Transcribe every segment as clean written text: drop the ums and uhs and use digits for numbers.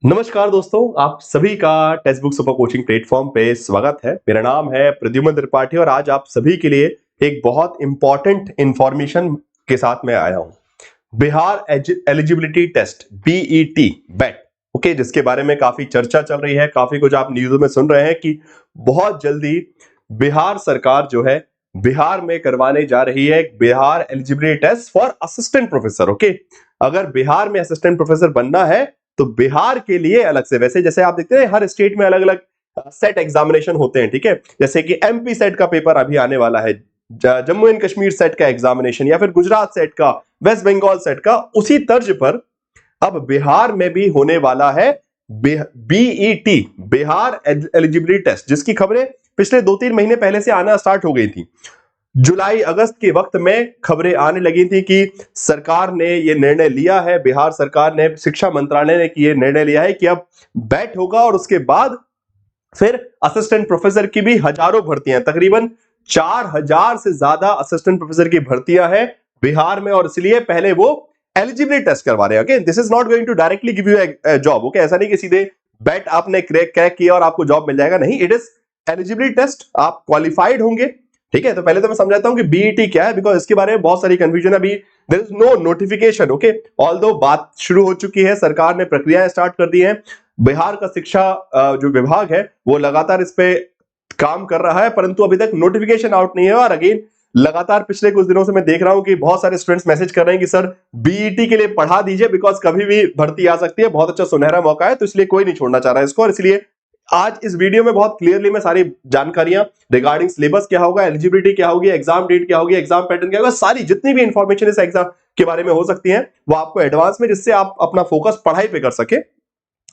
नमस्कार दोस्तों, आप सभी का text book super coaching platform पे स्वागत है। मेरा नाम है प्रद्युमन त्रिपाठी और आज आप सभी के लिए एक बहुत इंपॉर्टेंट इंफॉर्मेशन के साथ में आया हूं। Bihar eligibility test BET BET, okay, जिसके बारे में काफी चर्चा चल रही है, काफी कुछ आप न्यूज में सुन रहे हैं कि बहुत जल्दी बिहार सरकार जो है बिहार में करवाने जा रही है Bihar eligibility test for assistant professor. Okay, अगर बिहार में असिस्टेंट प्रोफेसर बनना है तो बिहार के लिए अलग से, वैसे जैसे आप देखते हैं हर स्टेट में अलग अलग सेट एग्जामिनेशन होते हैं, ठीक है। जैसे कि एमपी सेट का पेपर अभी आने वाला है, जम्मू एंड कश्मीर सेट का एग्जामिनेशन, या फिर गुजरात सेट का, वेस्ट बंगाल सेट का, उसी तर्ज पर अब बिहार में भी होने वाला है बीईटी बिहार एलिजिबिलिटी टेस्ट, जिसकी खबरें पिछले 2-3 महीने पहले से आना स्टार्ट हो गई थी। जुलाई अगस्त के वक्त में खबरें आने लगी थी कि सरकार ने यह निर्णय लिया है, बिहार सरकार ने, शिक्षा मंत्रालय ने कि यह निर्णय लिया है कि अब बैट होगा और उसके बाद फिर असिस्टेंट प्रोफेसर की भी हजारों भर्तियां, तकरीबन 4000 से ज्यादा असिस्टेंट प्रोफेसर की भर्तियां हैं बिहार में, और इसलिए पहले वो एलिजिबिलिटी टेस्ट करवा रहे हैं। Again this is not going to directly give you a job, okay, ऐसा नहीं कि सीधे बैट आपने क्रैक किया और आपको जॉब मिल जाएगा, नहीं, इट इज एलिजिबिलिटी टेस्ट, आप क्वालिफाइड होंगे, ठीक है। तो पहले तो मैं समझाता हूं कि बीईटी क्या है, बिकॉज इसके बारे में बहुत सारी कंफ्यूजन है। अभी there is no notification, okay, although बात शुरू हो चुकी है, सरकार ने प्रक्रियाएं स्टार्ट कर दी हैं। बिहार का शिक्षा जो विभाग है वो लगातार इस पे काम कर रहा है, परंतु अभी तक नोटिफिकेशन आउट नहीं है। और अगेन लगातार पिछले कुछ दिनों से मैं देख रहा हूं कि बहुत सारे स्टूडेंट्स मैसेज कर रहे हैं कि सर बीईटी के लिए पढ़ा दीजिए, बिकॉज कभी भी भर्ती आ सकती है, बहुत अच्छा सुनहरा मौका है, तो इसलिए कोई नहीं छोड़ना चाह रहा है इसको। और इसलिए आज इस वीडियो में बहुत क्लियरली मैं सारी जानकारियां रिगार्डिंग सिलेबस क्या होगा, एलिजिबिलिटी क्या होगी, एग्जाम डेट क्या होगी, एग्जाम पैटर्न क्या होगा, सारी जितनी भी इंफॉर्मेशन इस एग्जाम के बारे में हो सकती है वो आपको एडवांस में, जिससे आप अपना फोकस पढ़ाई पे कर सके।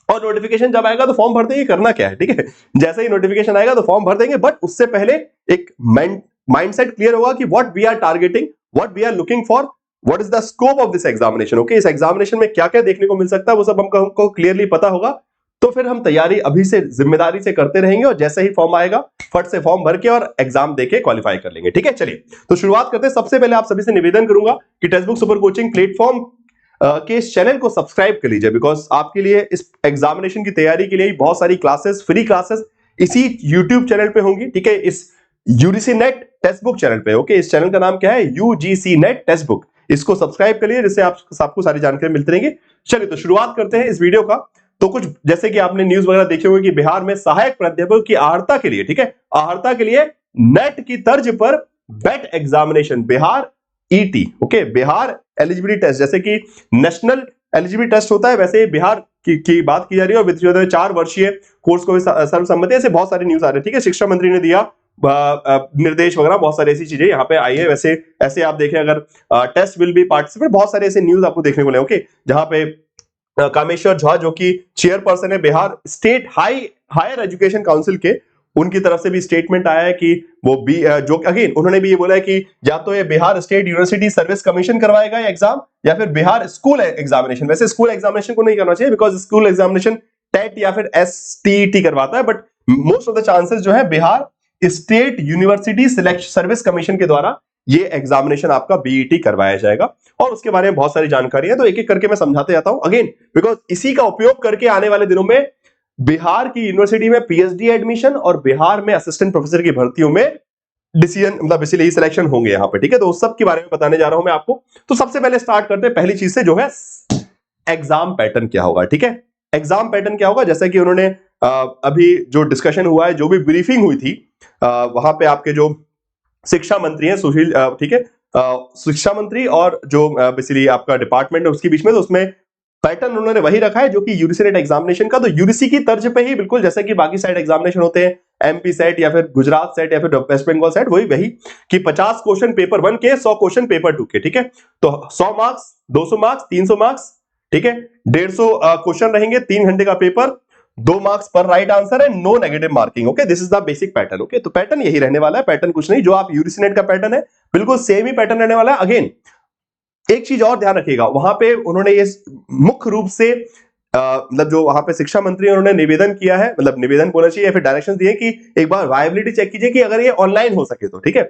और नोटिफिकेशन जब आएगा तो फॉर्म भर देंगे, करना क्या है, ठीक है। जैसे ही नोटिफिकेशन आएगा तो फॉर्म भर देंगे, बट उससे पहले एक माइंडसेट क्लियर होगा कि what we are targeting, what we are looking for, what is the scope of this examination, okay. इस एग्जामिनेशन में क्या क्या देखने को मिल सकता है वो सब हमको क्लियरली पता होगा, तो फिर हम तैयारी अभी से जिम्मेदारी से करते रहेंगे, और जैसे ही फॉर्म आएगा फट से फॉर्म भर के और एग्जाम देके क्वालिफाई कर लेंगे, ठीक है। चलिए तो शुरुआत करते हैं। सबसे पहले आप सभी से निवेदन करूंगा कि text book super coaching platform के इस चैनल को सब्सक्राइब कर लीजिए, बिकॉज आपके लिए इस एग्जामिनेशन की तैयारी के लिए बहुत सारी क्लासेस, फ्री क्लासेस इसी यूट्यूब चैनल पे होंगी, ठीक है, इस UGC net text book channel पे, ओके। इस चैनल का नाम क्या है, यूजीसी नेट टेक्स्ट बुक, इसको सब्सक्राइब कर लीजिए, जिससे आपको सारी जानकारी मिलती रहेंगी। चलिए तो शुरुआत करते हैं इस वीडियो का। तो कुछ जैसे कि आपने न्यूज वगैरह देखे होंगे कि बिहार में सहायक प्राध्यापक की अहर्ता के लिए, ठीक है, अहर्ता के लिए नेट की तर्ज पर BET examination Bihar ET, okay, Bihar eligibility test, जैसे कि नेशनल एलिजिबिलिटी टेस्ट होता है वैसे बिहार की बात की जा रही है, और 4 वर्षीय कोर्स को सर्वसम्मति, ऐसे बहुत सारी न्यूज आ रही है, ठीक है। शिक्षा मंत्री ने दिया निर्देश वगैरह, बहुत सारी ऐसी चीजें यहाँ पे आई है। वैसे ऐसे आप देखें, अगर टेस्ट विल बी पार्टिसिपेट, बहुत सारे ऐसे न्यूज आपको देखने को मिले, ओके, जहां पे कामेश्वर झा जो कि चेयरपर्सन है Bihar state higher education council के, उनकी तरफ से भी स्टेटमेंट आया है कि वो भी जो अगेन उन्होंने भी ये बोला है कि या तो ये Bihar state university service commission करवाएगा ये एग्जाम, या फिर बिहार स्कूल एग्जामिनेशन। वैसे स्कूल एग्जामिनेशन को नहीं करना चाहिए, बिकॉज स्कूल एग्जामिनेशन टेट या फिर एसटीईटी करवाता है, but most of the chances जो है Bihar state university selection service commission के द्वारा ये एग्जामिनेशन आपका बीईटी करवाया जाएगा। और उसके बारे में बहुत सारी जानकारी है, तो एक एक करके मैं समझाते जाता हूं अगेन, बिकॉज इसी का उपयोग करके आने वाले दिनों में बिहार की यूनिवर्सिटी में पीएचडी एडमिशन और बिहार में असिस्टेंट प्रोफेसर की भर्तियों में डिसीजन, मतलब इसीलिए सिलेक्शन होंगे यहाँ पे, ठीक है। तो उस सब के बारे में बताने जा रहा हूं मैं आपको। तो सबसे पहले स्टार्ट करते हैं पहली चीज से, जो है एग्जाम पैटर्न क्या होगा, ठीक है। एग्जाम पैटर्न क्या होगा, जैसा कि उन्होंने अभी जो डिस्कशन हुआ है, जो भी ब्रीफिंग हुई थी, वहां पे आपके जो शिक्षा मंत्री हैं सुशील, ठीक है, शिक्षा मंत्री और जो बेसिकली आपका डिपार्टमेंट है उसके बीच में, तो उसमें पैटर्न उन्होंने वही रखा है जो कि यूजीसी नेट एग्जामिनेशन का, तो यूजीसी की तर्ज पे ही बिल्कुल जैसे कि बाकी साइड एग्जामिनेशन होते हैं, एमपी सेट या फिर गुजरात सेट या फिर वेस्ट बंगाल सेट, वही कि 50 क्वेश्चन पेपर 1 के, 100 क्वेश्चन पेपर 2 के, ठीक है। तो 100 मार्क्स, 200 मार्क्स, 300 मार्क्स, ठीक है, 150 क्वेश्चन रहेंगे, 3 घंटे का पेपर, 2 मार्क्स पर राइट आंसर है, no negative marking, okay. This is the basic pattern, okay. तो पैटर्न यही रहने वाला है, पैटर्न कुछ नहीं, जो आप यूजीसी नेट का पैटर्न है बिल्कुल सेम ही पैटर्न रहने वाला है। अगेन एक चीज और ध्यान रखिएगा, वहां पे उन्होंने ये मुख्य रूप से मतलब जो वहां पे शिक्षा मंत्री उन्होंने निवेदन किया है, मतलब निवेदन बोलना चाहिए या फिर डायरेक्शंस दिए कि एक बार वायबिलिटी चेक कीजिए कि अगर ये ऑनलाइन हो सके तो, ठीक है।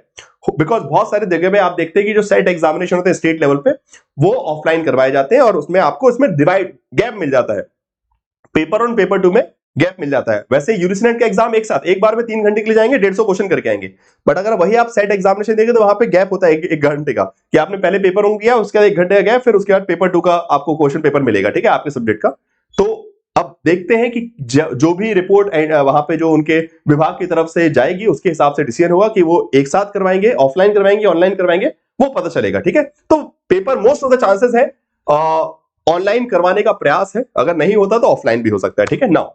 बिकॉज बहुत सारी जगह पे आप देखते हैं कि जो सेट एग्जामिनेशन होते हैं स्टेट लेवल पे, वो ऑफलाइन करवाए जाते हैं और उसमें आपको इसमें डिवाइड गैप मिल जाता है। पेपर 1 पेपर 2 में गैप मिल जाता है। वैसे यूजीसी का एग्जाम एक बार में 3 घंटे के लिए जाएंगे, 150 क्वेश्चन करके आएंगे। बट अगर वही आप सेट एग्जामिनेशन देंगे तो वहां पे गैप होता है एक घंटे का, कि आपने पहले पेपर 1 किया, उसके बाद 1 घंटे का गैप, फिर उसके बाद पेपर 2 का आपको क्वेश्चन पेपर मिलेगा, ठीक है, आपके सब्जेक्ट का। तो अब देखते हैं कि जो भी रिपोर्ट वहां पे जो उनके विभाग की तरफ से जाएगी, उसके हिसाब से डिसीजन होगा कि वो एक साथ करवाएंगे, ऑफलाइन करवाएंगे, ऑनलाइन करवाएंगे, वो पता चलेगा, ठीक है। तो paper most of the chances है ऑनलाइन करवाने का प्रयास है, अगर नहीं होता तो ऑफलाइन भी हो सकता है, ठीक है। नाउ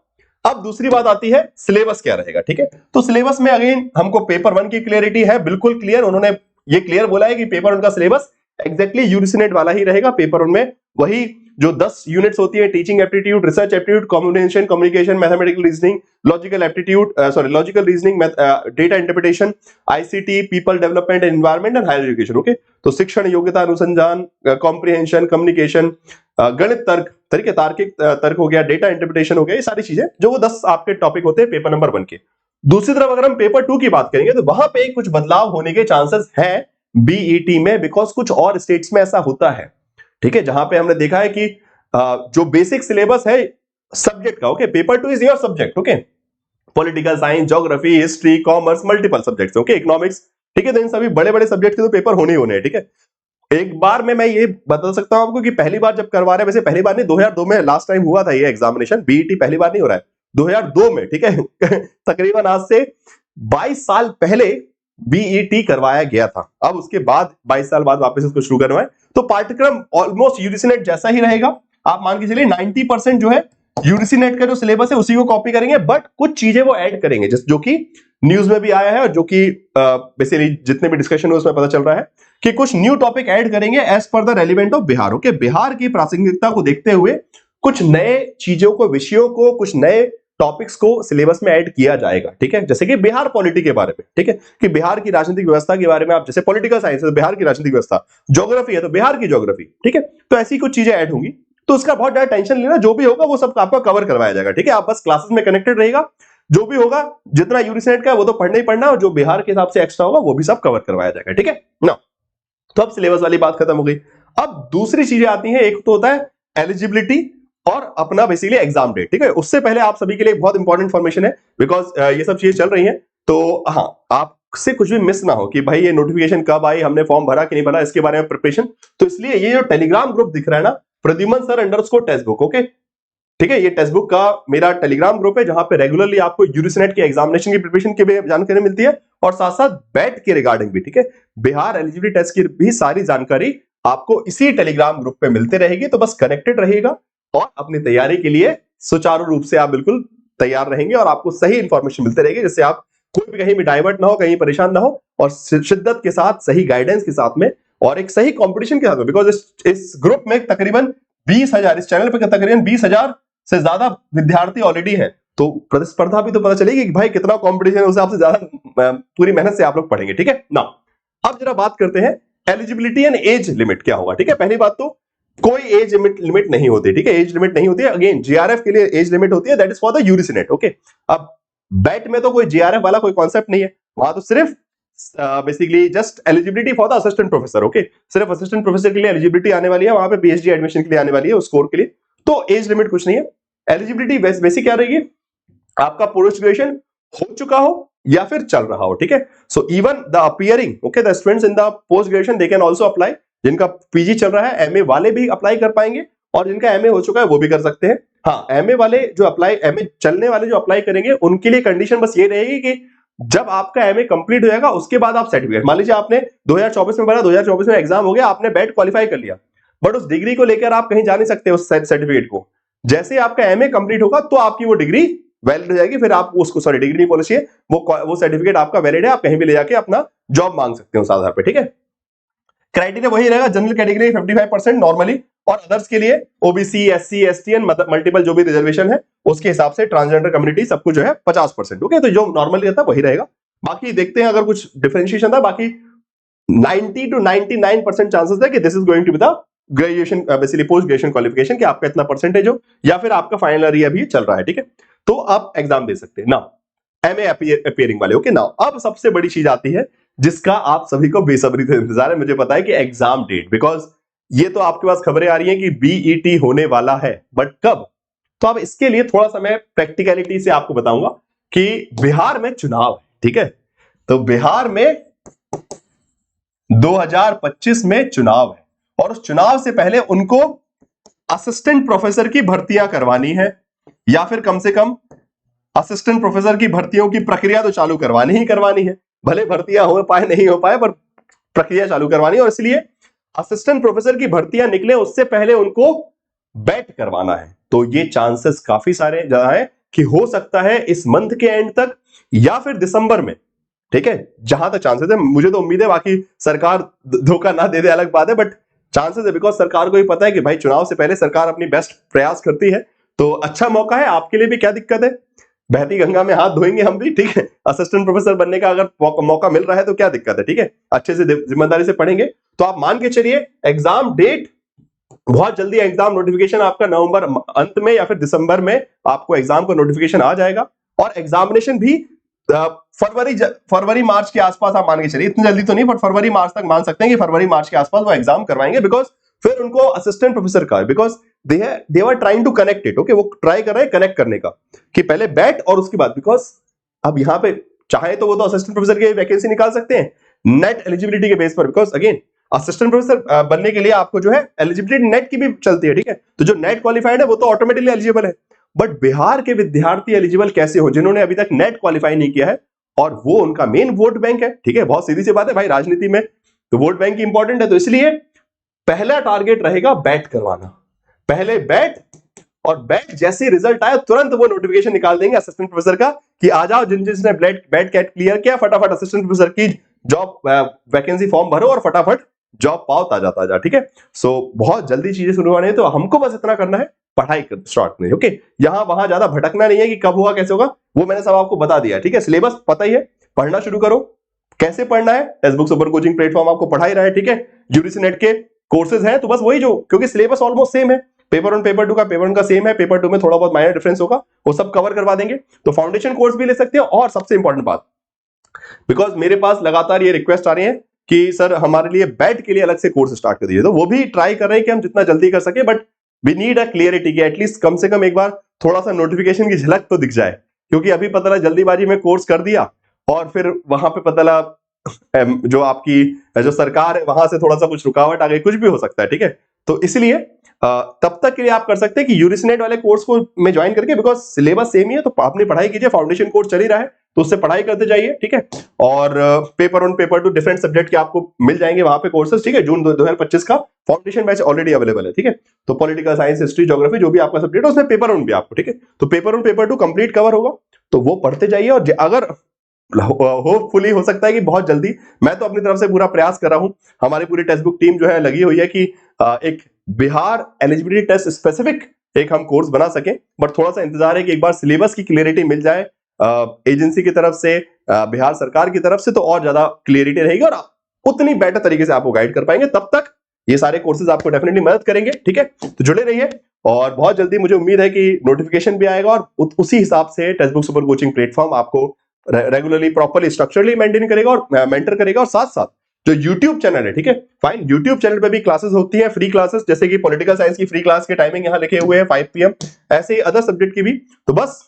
अब दूसरी बात आती है सिलेबस क्या रहेगा, ठीक है। तो सिलेबस में अगेन हमको पेपर 1 की क्लियरिटी है, बिल्कुल क्लियर, उन्होंने ये क्लियर बोला है कि पेपर 1 का सिलेबस एग्जैक्टली यूजीसी वाला ही रहेगा। पेपर 1 में वही जो 10 यूनिट्स होती है, teaching aptitude, research aptitude, communication communication, mathematical reasoning, logical aptitude, logical reasoning, data interpretation, ICT, people development and environment and higher education, okay. तो शिक्षण, योग्यता, अनुसंधान, कॉम्प्रिहेंशन, कम्युनिकेशन, गणित तर्क, तरीके तार्किक तर्क हो गया, डेटा इंटरप्रिटेशन हो गया, ये सारी चीजें जो वो 10 आपके टॉपिक होते हैं पेपर नंबर 1 के। दूसरी तरफ अगर हम पेपर 2 की बात करेंगे तो वहां पे कुछ बदलाव होने के चांसेस हैं बीईटी में, बिकॉज कुछ और स्टेट्स में ऐसा होता है, ठीक है, जहां पे हमने देखा है कि जो बेसिक सिलेबस है सब्जेक्ट का, okay, paper 2 is your subject, okay, political science, geography, history, commerce, multiple subjects, okay, economics, ठीक है। तो इन सभी बड़े बड़े सब्जेक्ट के तो पेपर होने ही होने हैं, ठीक है। एक बार में मैं ये बता सकता हूं आपको कि पहली बार जब करवा रहे हैं, वैसे पहली बार नहीं, 2002 में लास्ट टाइम हुआ था ये एग्जामिनेशन, बीईटी पहली बार नहीं हो रहा है, 2002 में, ठीक है। तकरीबन आज से 22 साल पहले बीईटी करवाया गया था। अब उसके बाद 22 साल बाद वापस इसको शुरू करवाएं, तो पाठ्यक्रम ऑलमोस्ट यूजीसी जैसा ही रहेगा। आप मान के चलिए 90% जो है यूजीसी का जो सिलेबस है उसी को कॉपी करेंगे, बट कुछ चीजें वो ऐड करेंगे, जो कि न्यूज में भी आया है और जो कि बेसिकली जितने भी डिस्कशन हुए उसमें पता चल रहा है कि कुछ न्यू टॉपिक ऐड करेंगे as per the relevant of Bihar, okay. Bihar की प्रासंगिकता को देखते हुए कुछ नए चीजों को, विषयों को, कुछ नए टॉपिक्स को सिलेबस में ऐड किया जाएगा, ठीक है। जैसे कि बिहार पॉलिटी के बारे में, ठीक है, कि बिहार की राजनीतिक व्यवस्था के बारे में, आप जैसे पॉलिटिकल साइंस है तो बिहार की राजनीतिक व्यवस्था, ज्योग्राफी है तो बिहार की ज्योग्राफी, ठीक है। तो ऐसी कुछ चीजें ऐड होंगी, तो उसका बहुत ज्यादा टेंशन लेना, जो भी होगा वो सब आपका कवर करवाया जाएगा, ठीक है। आप बस क्लासेस में कनेक्टेड रहेगा, जो भी होगा जितना यूजीसी का वो तो पढ़ना ही पढ़ना, और जो बिहार के हिसाब से एक्स्ट्रा होगा वो भी सब कवर करवाया जाएगा, ठीक है ना। तो अब सिलेबस वाली बात खत्म हो गई। अब दूसरी चीजें आती हैं, एक तो होता है एलिजिबिलिटी और अपना बेसिकली एग्जाम डेट, ठीक है। उससे पहले आप सभी के लिए बहुत इंपॉर्टेंट इन्फॉर्मेशन है, बिकॉज ये सब चीजें चल रही हैं, तो हाँ, आपसे कुछ भी मिस ना हो कि भाई ये नोटिफिकेशन कब आई, हमने फॉर्म भरा कि नहीं भरा, इसके बारे में प्रिपरेशन। तो इसलिए ये जो टेलीग्राम ग्रुप दिख रहा है ना, Pradyuman sir underscore text book, okay, ठीक है, ये टेक्स्ट बुक का मेरा टेलीग्राम ग्रुप है, जहां पे रेगुलरली आपको यूजीसी की एग्जामिनेशन की प्रिपरेशन की भी जानकारी मिलती है, और साथ साथ बैट के रिगार्डिंग भी, ठीक है, बिहार एलिजिबिलिटी टेस्ट की भी सारी जानकारी आपको इसी टेलीग्राम ग्रुप पे मिलते रहेगी। तो बस कनेक्टेड रहिएगा और अपनी तैयारी के लिए सुचारू रूप से आप बिल्कुल तैयार रहेंगे, और आपको सही इंफॉर्मेशन मिलते रहेगी, जिससे आप कोई भी कहीं भी डाइवर्ट ना हो, कहीं परेशान ना हो, और शिद्दत के साथ, सही गाइडेंस के साथ में, और एक सही कंपटीशन के साथ में, बिकॉज इस ग्रुप में तकरीबन 20,000, इस चैनल पे तकरीबन 20,000 से ज्यादा विद्यार्थी ऑलरेडी हैं, तो प्रतिस्पर्धा भी तो पता चलेगी कि भाई कितना कंपटीशन है, उस हिसाब से ज्यादा पूरी मेहनत से आप लोग पढ़ेंगे, ठीक है ना। अब जरा बात करते हैं एलिजिबिलिटी एंड एज लिमिट क्या होगा, ठीक है। पहली बात तो कोई एज लिमिट नहीं होती, ठीक है, एज लिमिट नहीं होती है। अगेन जीआरएफ के लिए एज लिमिट होती है, that is for the UGC net, okay. अब बैट में तो कोई जीआरएफ वाला कोई कॉन्सेप्ट नहीं है, वहां तो सिर्फ basically just eligibility for the assistant professor, okay, सिर्फ असिस्टेंट प्रोफेसर के लिए एलिजिबिलिटी आने वाली है, वहां पे पीएचडी एडमिशन के लिए आने वाली है, उस स्कोर के लिए। तो एज लिमिट कुछ नहीं है। एलिजिबिलिटी बेसिक क्या रहेगी, आपका पोस्ट ग्रेजुएशन हो चुका हो या फिर चल रहा हो, ठीक है। So even the appearing, okay, the students in the post graduation they can also apply. जिनका पीजी चल रहा है, एमए वाले भी अप्लाई कर पाएंगे, और जिनका एमए हो चुका है वो भी कर सकते हैं। हाँ, एमए वाले जो अप्लाई, एमए चलने वाले जो अप्लाई करेंगे, उनके लिए कंडीशन बस ये रहेगी कि जब आपका एमए कंप्लीट हो जाएगा उसके बाद आप सर्टिफिकेट, मान लीजिए आपने 2024 में भरा, 2024 में एग्जाम हो गया, आपने बैट क्वालिफाई कर लिया, बट उस डिग्री को लेकर आप कहीं जा नहीं सकते, उस सर्टिफिकेट को। जैसे आपका एमए कंप्लीट होगा तो आपकी वो डिग्री वैलिड हो जाएगी, फिर आप उसको, सॉरी डिग्री नहीं बोल चाहिए, वो सर्टिफिकेट आपका वैलिड है, आप कहीं भी ले जाके अपना जॉब मांग सकते हो उस आधार पे, ठीक है। क्राइटेरिया वही रहेगा, जनरल कैटेगरी 55% नॉर्मली, और अदर्स के लिए OBC, SC, ST and multiple जो भी रिजर्वेशन है उसके हिसाब से, ट्रांसजेंडर कम्युनिटी सब कुछ जो है 50%, ओके। तो जो नॉर्मली रहता है वही रहेगा, बाकी देखते हैं अगर कुछ डिफरेंशिएशन था। बाकी 90 to 99% चांसेस है कि this is going to be the graduation, basically post graduation qualification, कि आपका इतना परसेंटेज हो, या फिर आपका फाइनल ईयर भी चल रहा है, ठीक है, तो आप एग्जाम दे सकते हैं ना, एमए अपीयरिंग वाले, ओके ना। अब सबसे बड़ी चीज आती है जिसका आप सभी को बेसब्री से इंतजार है, मुझे पता है, कि एग्जाम डेट। बिकॉज ये तो आपके पास खबरें आ रही हैं कि बीईटी होने वाला है, बट कब, तो अब इसके लिए थोड़ा सा मैं प्रैक्टिकलिटी से आपको बताऊंगा कि बिहार में चुनाव है, ठीक है। तो बिहार में 2025 में चुनाव है और उस चुनाव से पहले उनको असिस्टेंट प्रोफेसर की भर्तियां करवानी है, या फिर कम से कम असिस्टेंट प्रोफेसर की भर्तियों की प्रक्रिया तो चालू करवानी ही करवानी है। भले भर्तियां हो पाए नहीं हो पाए, पर प्रक्रिया चालू करवानी है। और इसलिए असिस्टेंट प्रोफेसर की भर्तियां निकले उससे पहले उनको बैट करवाना है। तो ये चांसेस काफी सारे ज्यादा है कि हो सकता है इस मंथ के एंड तक या फिर दिसंबर में, ठीक है। जहां तक चांसेस है, मुझे तो उम्मीद है, बाकी सरकार धोखा ना दे दे अलग बात है, बट चांसेस है, बिकॉज सरकार को भी पता है कि भाई चुनाव से पहले सरकार अपनी बेस्ट प्रयास करती है। तो अच्छा मौका है आपके लिए भी। क्या दिक्कत है, बहती गंगा में हाथ धोएंगे हम भी, ठीक है। असिस्टेंट प्रोफेसर बनने का अगर मौका मिल रहा है तो क्या दिक्कत है, ठीक है। अच्छे से जिम्मेदारी से पढ़ेंगे तो आप मान के चलिए एग्जाम डेट बहुत जल्दी, एग्जाम नोटिफिकेशन आपका नवंबर अंत में या फिर दिसंबर में आपको एग्जाम का नोटिफिकेशन आ जाएगा। और एग्जामिनेशन भी फरवरी मार्च के आसपास आप मान के चलिए, इतनी जल्दी तो नहीं, बट फरवरी मार्च तक मान सकते हैं कि फरवरी मार्च के आसपास वो एग्जाम करवाएंगे। बिकॉज फिर उनको असिस्टेंट प्रोफेसर का, because they are trying to connect it, okay. वो ट्राई कर रहे हैं कनेक्ट करने का कि पहले बैट और उसके बाद, बिकॉज अब यहां पे चाहे तो वो तो असिस्टेंट प्रोफेसर की वैकेंसी निकाल सकते हैं नेट एलिजिबिलिटी के बेस पर। बिकॉज अगेन असिस्टेंट प्रोफेसर बनने के लिए आपको जो है एलिजिबिलिटी नेट की भी चलती है, ठीक है। तो जो नेट क्वालिफाइड है वो तो ऑटोमेटिकली एलिजिबल है। बट बिहार के विद्यार्थी एलिजिबल कैसे हो जिन्होंने अभी तक नेट क्वालिफाई नहीं किया है, और वो उनका मेन वोट बैंक है, ठीक है। बहुत सीधी सी बात है भाई, राजनीति में तो वोट बैंक की इंपॉर्टेंट है। तो इसलिए पहला टारगेट रहेगा बैट करवाना, पहले बैट। और बैट जैसे रिजल्ट आया तुरंत वो नोटिफिकेशन निकाल देंगे असिस्टेंट प्रोफेसर का कि आ जाओ, जिसने बैट कैट क्लियर किया फटाफट असिस्टेंट प्रोफेसर की जॉब वैकेंसी फॉर्म भरो और फटाफट जॉब पाओ ताजा, ठीक है। सो बहुत जल्दी चीजें शुरू होने हैं, तो हमको बस इतना करना है, पढ़ाई स्टार्ट करनी है, ओके। यहां वहां ज्यादा भटकना नहीं है कि कब होगा कैसे होगा, वो मैंने सब आपको बता दिया, ठीक है। सिलेबस पता ही है, पढ़ना शुरू करो। कैसे पढ़ना है, टेक्स्ट सुपर कोचिंग प्लेटफॉर्म आपको पढ़ा ही रहा है, ठीक है। यूजीसी नेट के कोर्सेज हैं, तो बस वही जो, क्योंकि सिलेबस ऑलमोस्ट सेम है, पेपर 1 पेपर 2 का पेपर 1 का सेम है, पेपर 2 में थोड़ा बहुत माइनर डिफरेंस होगा, वो सब कवर करवा देंगे। तो फाउंडेशन कोर्स भी ले सकते हैं। और सबसे इंपॉर्टेंट बात, बिकॉज मेरे पास लगातार ये रिक्वेस्ट आ रही है कि सर हमारे लिए बैट के लिए अलग से कोर्स स्टार्ट कर दीजिए, तो वो भी ट्राई कर रहे हैं कि हम जितना जल्दी कर सके, but we need a clarity कि एटलीस्ट कम से कम एक बार थोड़ा सा नोटिफिकेशन की झलक तो दिख जाए। क्योंकि अभी पता लगा जल्दीबाजी में कोर्स कर दिया और फिर वहां पे पता लगा जो आपकी जो सरकार है वहां से थोड़ा सा कुछ रुकावट आ गई, कुछ भी हो सकता है, ठीक है। तो इसलिए तब तक के लिए आप कर सकते हैं कि यूजीसी वाले कोर्स को में ज्वाइन करके, बिकॉज सिलेबस सेम ही है, तो अपनी पढ़ाई कीजिए। फाउंडेशन कोर्स चल ही रहा है तो उससे पढ़ाई करते जाइए, ठीक है। और पेपर 1 पेपर 2 डिफरेंट सब्जेक्ट के आपको मिल जाएंगे वहां पे कोर्सेज, ठीक है। जून 2025 का फाउंडेशन बैच ऑलरेडी अवेलेबल है, ठीक है। तो पॉलिटिकल साइंस, हिस्ट्री, ज्योग्राफी जो भी आपका सब्जेक्ट है उसमें पेपर 1 भी आपको, ठीक है। तो पेपर 1 पेपर 2 कंप्लीट कवर होगा, तो वो पढ़ते जाइए। और अगर होपफुली हो सकता है कि बहुत जल्दी, मैं तो अपनी तरफ से पूरा प्रयास कर रहा हूं, हमारी पूरी टेक्स्ट बुक टीम जो है लगी हुई है कि एक बिहार एलिजिबिलिटी टेस्ट स्पेसिफिक एक हम कोर्स बना सकें। बट थोड़ा सा इंतजार है कि एक बार सिलेबस की क्लियरिटी मिल जाए एजेंसी की तरफ से, बिहार सरकार की तरफ से, तो और ज्यादा क्लियरिटी रहेगी और उतनी बेटर तरीके से आपको गाइड कर पाएंगे। तब तक ये सारे कोर्सेज आपको डेफिनेटली मदद करेंगे, ठीक है। तो जुड़े रहिए और बहुत जल्दी मुझे उम्मीद है कि नोटिफिकेशन भी आएगा और उसी हिसाब से text book super coaching platform आपको रेगुलरली प्रॉपर्ली स्ट्रक्चरली मेंटेन करेगा और मेंटर करेगा। और साथ साथ जो YouTube चैनल है, ठीक है, फाइन, YouTube चैनल पे भी क्लासेस होती है, फ्री क्लासेस, जैसे कि पॉलिटिकल साइंस की फ्री क्लास के टाइमिंग यहाँ लिखे हुए हैं 5 PM, ऐसे ही अदर सब्जेक्ट की भी। तो बस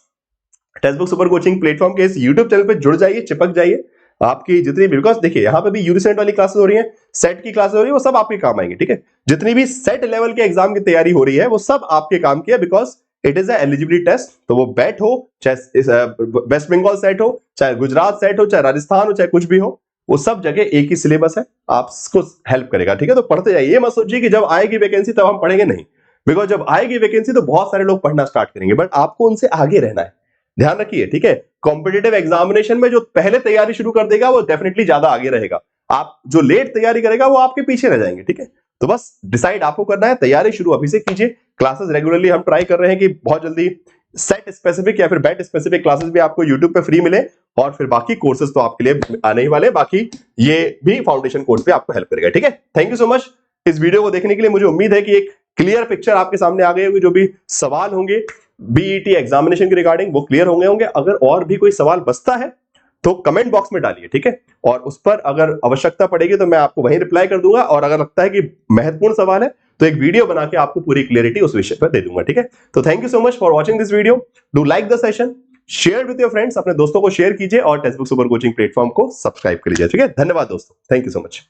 text book super coaching platform के इस YouTube चैनल पे जुड़ जाइए, चिपक जाइए। आपकी जितनी भी, बिकॉज देखिए यहाँ पे भी यूजीसी वाली क्लासेस हो रही है, सेट की क्लासेस हो रही है, वो सब आपके काम आएंगे, ठीक है। जितनी भी सेट लेवल के एग्जाम की तैयारी हो रही है वो सब आपके काम की है, because it is eligibility test. तो वो बैट हो, चाहे वेस्ट बंगाल सेट हो, चाहे गुजरात सेट हो, चाहे राजस्थान हो, चाहे कुछ भी हो, वो सब जगह एक ही सिलेबस है, आपको हेल्प करेगा, ठीक है। तो पढ़ते जाइए, ये मत सोचिए कि जब आएगी वैकेंसी तब हम पढ़ेंगे, नहीं। बिकॉज जब आएगी वैकेंसी तो बहुत सारे लोग पढ़ना स्टार्ट करेंगे, बट आपको उनसे आगे रहना है, ध्यान रखिए, ठीक है। कॉम्पिटिटिव एग्जामिनेशन में जो पहले तैयारी शुरू कर देगा वो डेफिनेटली ज्यादा आगे रहेगा, आप जो लेट तैयारी करेगा वो आपके पीछे रह जाएंगे, ठीक है। तो बस डिसाइड आपको करना है, तैयारी शुरू अभी से कीजिए। क्लासेस रेगुलरली हम ट्राई कर रहे हैं कि बहुत जल्दी सेट स्पेसिफिक या फिर बैट स्पेसिफिक क्लासेस भी आपको यूट्यूब पे फ्री मिले, और फिर बाकी कोर्सेज तो आपके लिए आने ही वाले, बाकी ये भी फाउंडेशन कोर्स पे आपको हेल्प करेगा, ठीक है। थैंक यू सो मच इस वीडियो को देखने के लिए। मुझे उम्मीद है कि एक क्लियर पिक्चर आपके सामने आ गई होगी, जो भी सवाल होंगे बीईटी एग्जामिनेशन के रिगार्डिंग वो क्लियर होंगे। अगर और भी कोई सवाल बचता है तो कमेंट बॉक्स में डालिए, ठीक है, और उस पर अगर आवश्यकता पड़ेगी तो मैं आपको वहीं रिप्लाई कर दूंगा, और अगर लगता है कि महत्वपूर्ण सवाल है तो एक वीडियो बना के आपको पूरी क्लियरिटी उस विषय पर दे दूंगा, ठीक है। तो thank you so much for watching this video. Do like the session, share with your friends, अपने दोस्तों को शेयर कीजिए और text book super coaching platform को सब्सक्राइब कर लीजिए, ठीक है। धन्यवाद दोस्तों, थैंक यू सो मच।